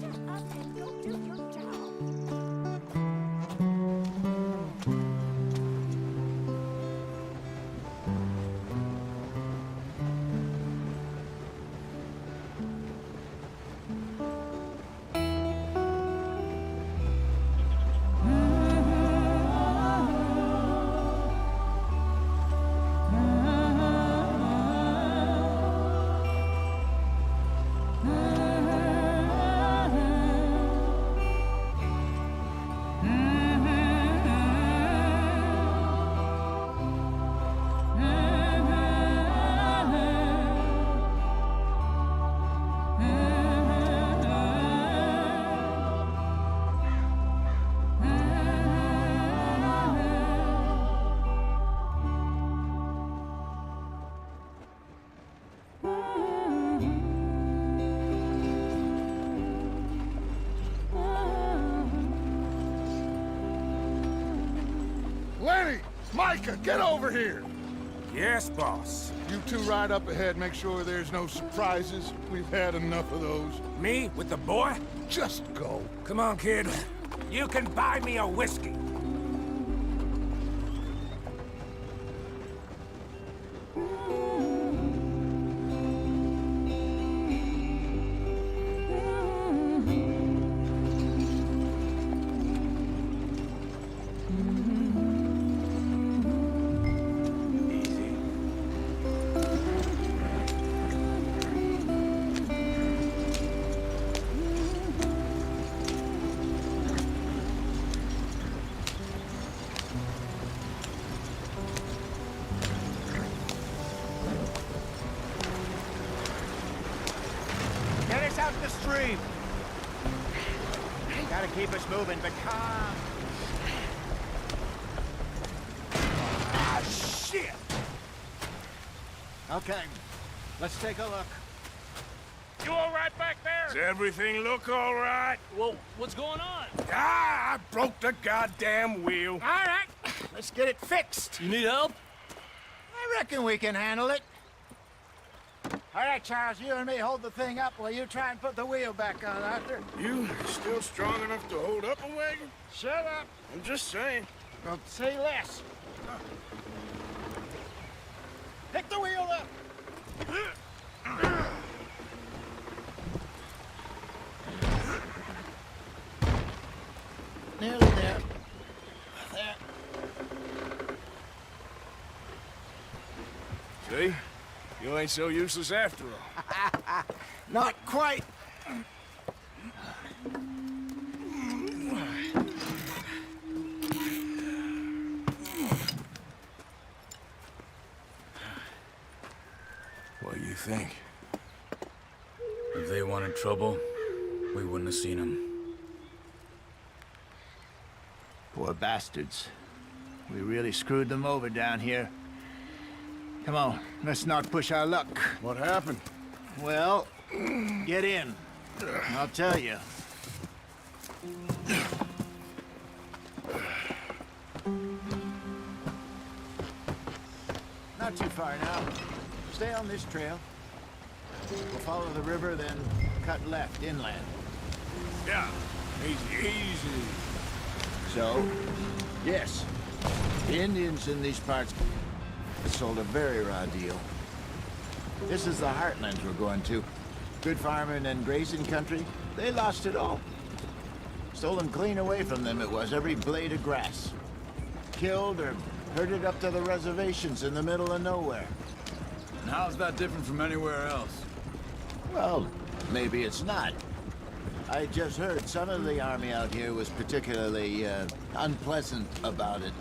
Micah, get over here!
Yes, boss.
You two ride up ahead, make sure there's no surprises. We've had enough of those.
Me with the boy?
Just go.
Come on, kid. You can buy me a whiskey.
Get us out the stream. Gotta keep us moving, but calm.
Ah, shit!
Okay, let's take a look.
You all right back there?
Does everything look all right?
Well, what's going on?
Ah, I broke the goddamn wheel.
All right, let's get it fixed.
You need help?
I reckon we can handle it. All right, Charles, you and me hold the thing up while you try and put the wheel back on, Arthur.
You still strong enough to hold up a wagon?
Shut up.
I'm just saying.
Well, say less. Pick the wheel up. Nearly there. There.
See? You ain't so useless after all.
Not quite.
What do you think?
If they wanted trouble, we wouldn't have seen them.
Poor bastards. We really screwed them over down here. Come on, let's not push our luck.
What happened?
Well, get in. I'll tell you. Not too far now. Stay on this trail. We'll follow the river, then cut left inland.
Yeah, easy, easy.
So, yes, the Indians in these parts sold a very raw deal. This is the heartlands we're going to. Good farming and grazing country, they lost it all. Stolen clean away from them it was, every blade of grass. Killed or herded up to the reservations in the middle of nowhere.
And how's that different from anywhere else?
Well, maybe it's not. I just heard some of the army out here was particularly unpleasant about it.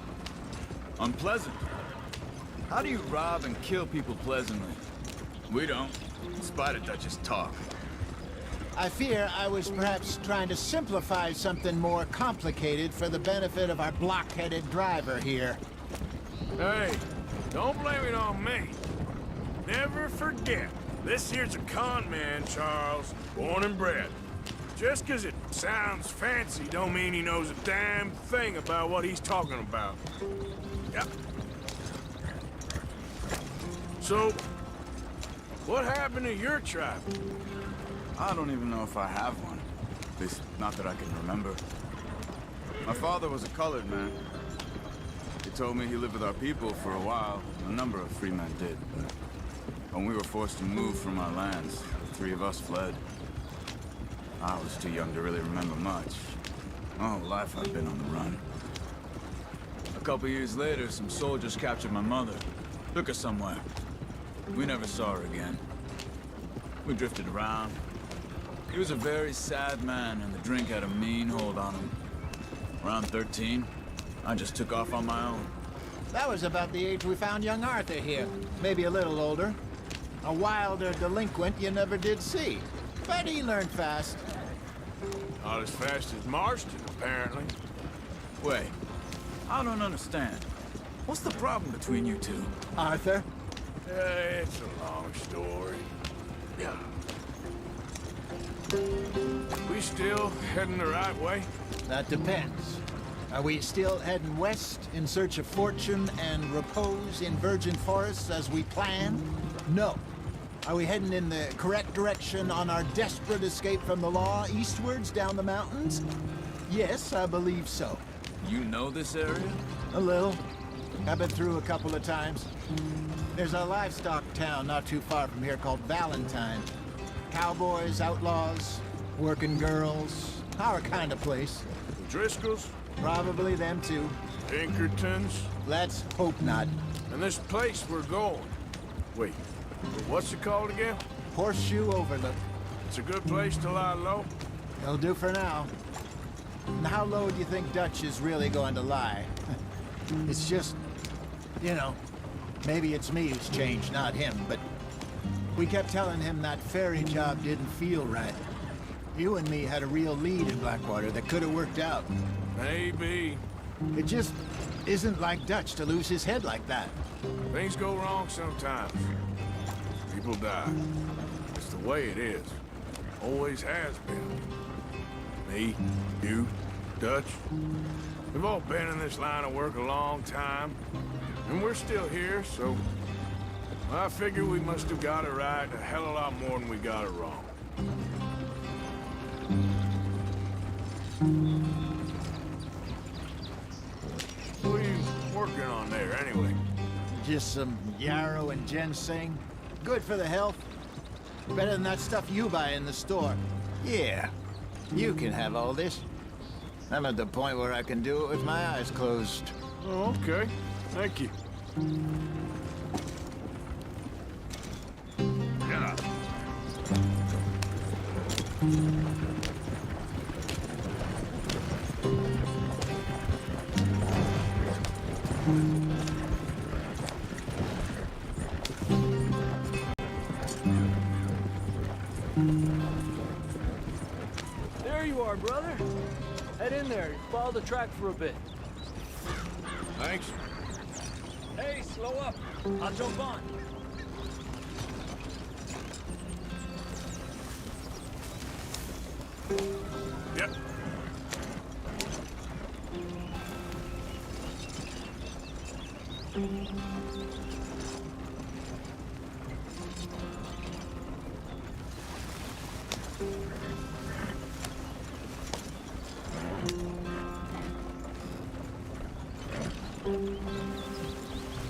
Unpleasant? How do you rob and kill people pleasantly? We don't, in spite of Dutch's talk.
I fear I was perhaps trying to simplify something more complicated for the benefit of our block-headed driver here.
Hey, don't blame it on me. Never forget, this here's a con man, Charles, born and bred. Just 'cause it sounds fancy don't mean he knows a damn thing about what he's talking about. Yep. So, what happened to your tribe?
I don't even know if I have one. At least, not that I can remember. My father was a colored man. He told me he lived with our people for a while. A number of free men did, but when we were forced to move from our lands, the three of us fled. I was too young to really remember much. My whole life I've been on the run. A couple years later, some soldiers captured my mother. Took her somewhere. We never saw her again. We drifted around. He was a very sad man, and the drink had a mean hold on him. Around 13, I just took off on my own.
That was about the age we found young Arthur here. Maybe a little older. A wilder delinquent you never did see. But he learned fast.
Not as fast as Marston, apparently.
Wait, I don't understand. What's the problem between you two?
Arthur?
It's a long story. Yeah. We still heading the right way?
That depends. Are we still heading west in search of fortune and repose in virgin forests as we planned? No. Are we heading in the correct direction on our desperate escape from the law eastwards down the mountains? Yes, I believe so.
You know this area?
A little. I've been through a couple of times. There's a livestock town not too far from here called Valentine. Cowboys, outlaws, working girls, our kind of place.
Driscoll's?
Probably them too.
Pinkertons?
Let's hope not.
And this place we're going. Wait, what's it called again?
Horseshoe Overlook.
It's a good place to lie low?
It'll do for now. And how low do you think Dutch is really going to lie? It's just, you know, maybe it's me who's changed, not him, but we kept telling him that ferry job didn't feel right. You and me had a real lead in Blackwater that could have worked out.
Maybe.
It just isn't like Dutch to lose his head like that.
Things go wrong sometimes. People die. It's the way it is. Always has been. Me, you, Dutch. We've all been in this line of work a long time. And we're still here, so... I figure we must have got it right a hell of a lot more than we got it wrong. What are you working on there, anyway?
Just some yarrow and ginseng. Good for the health. Better than that stuff you buy in the store. Yeah, you can have all this. I'm at the point where I can do it with my eyes closed.
Oh, okay. Thank you. Yeah.
There you are, brother. Head in there. Follow the track for a bit.
Thanks.
Hey, slow up. I'll jump on.
Yep.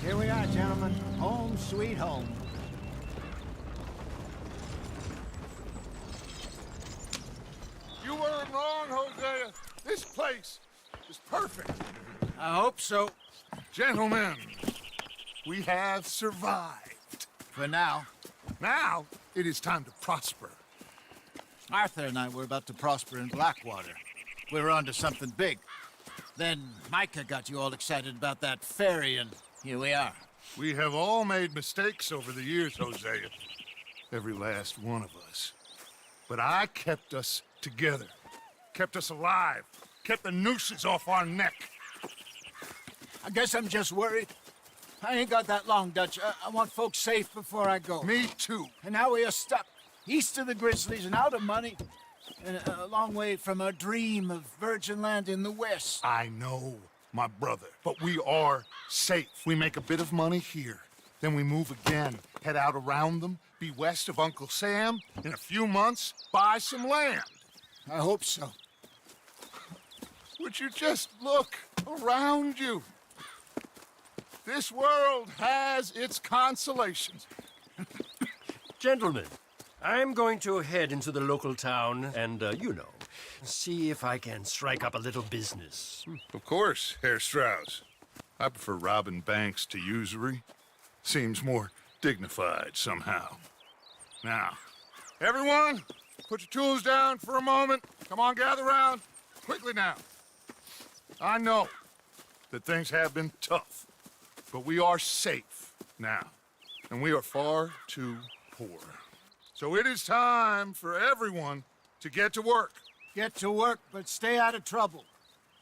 Here we are, gentlemen. Home sweet home.
You weren't wrong, Hosea. This place is perfect.
I hope so.
Gentlemen, we have survived.
For now.
Now, it is time to prosper.
Arthur and I were about to prosper in Blackwater. We were onto something big. Then Micah got you all excited about that ferry, and here we are.
We have all made mistakes over the years, Hosea. Every last one of us. But I kept us together. Kept us alive. Kept the nooses off our neck.
I guess I'm just worried. I ain't got that long, Dutch. I want folks safe before I go.
Me too.
And now we are stuck east of the Grizzlies and out of money. And a long way from our dream of virgin land in the west.
I know, my brother, but we are safe. We make a bit of money here. Then we move again, head out around them, be west of Uncle Sam. In a few months, buy some land.
I hope so.
Would you just look around you? This world has its consolations.
Gentlemen, I'm going to head into the local town and, you know, see if I can strike up a little business.
Of course, Herr Strauss. I prefer robbing banks to usury. Seems more dignified somehow. Now, everyone, put your tools down for a moment. Come on, gather round. Quickly now. I know that things have been tough, but we are safe now, and we are far too poor. So it is time for everyone to get to work.
Get to work, but stay out of trouble.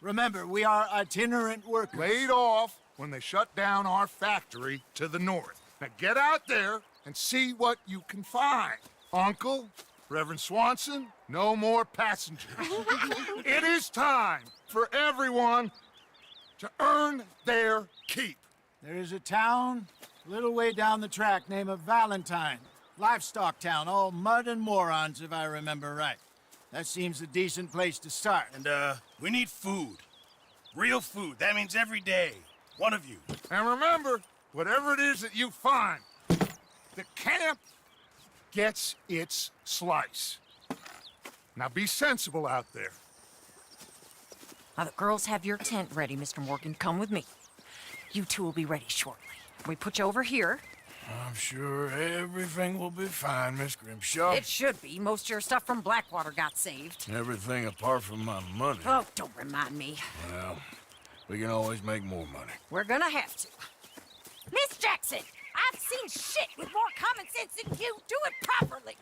Remember, we are itinerant workers.
Laid off when they shut down our factory to the north. Now get out there and see what you can find. Uncle, Reverend Swanson, no more passengers. It is time for everyone to earn their keep.
There is a town a little way down the track named Valentine. Livestock town, all mud and morons, if I remember right. That seems a decent place to start.
And, we need food. Real food. That means every day. One of you.
And remember, whatever it is that you find, the camp gets its slice. Now be sensible out there.
Now, the girls have your tent ready, Mr. Morgan. Come with me. You two will be ready shortly. We put you over here.
I'm sure everything will be fine, Miss Grimshaw.
It should be. Most of your stuff from Blackwater got saved.
Everything apart from my money.
Oh, don't remind me.
Well, we can always make more money.
We're gonna have to. Miss Jackson, I've seen shit with more common sense than you. Do it properly.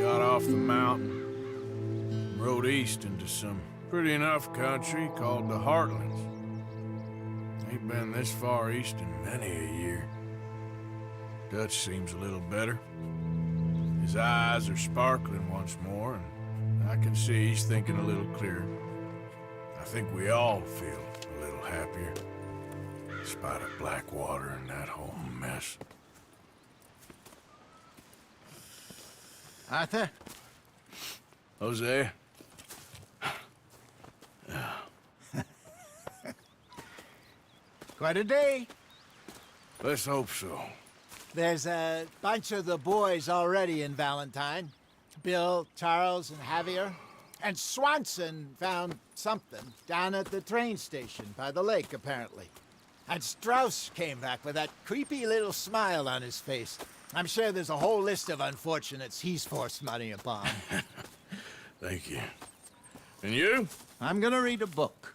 Got off the mountain, rode east into some pretty enough country called the Heartlands. Ain't been this far east in many a year. Dutch seems a little better. His eyes are sparkling once more, and I can see he's thinking a little clearer. I think we all feel a little happier, in spite of Blackwater and that whole mess.
Arthur?
Hosea?
Quite a day.
Let's hope so.
There's a bunch of the boys already in Valentine. Bill, Charles, and Javier. And Swanson found something down at the train station by the lake, apparently. And Strauss came back with that creepy little smile on his face. I'm sure there's a whole list of unfortunates he's forced money upon.
Thank you. And you?
I'm gonna read a book.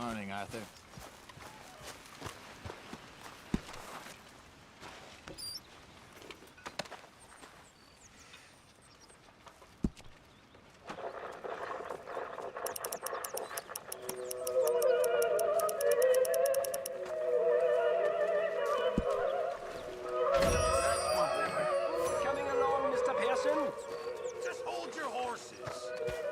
Morning, Arthur.
Coming along, Mr. Pearson.
Just hold your horses.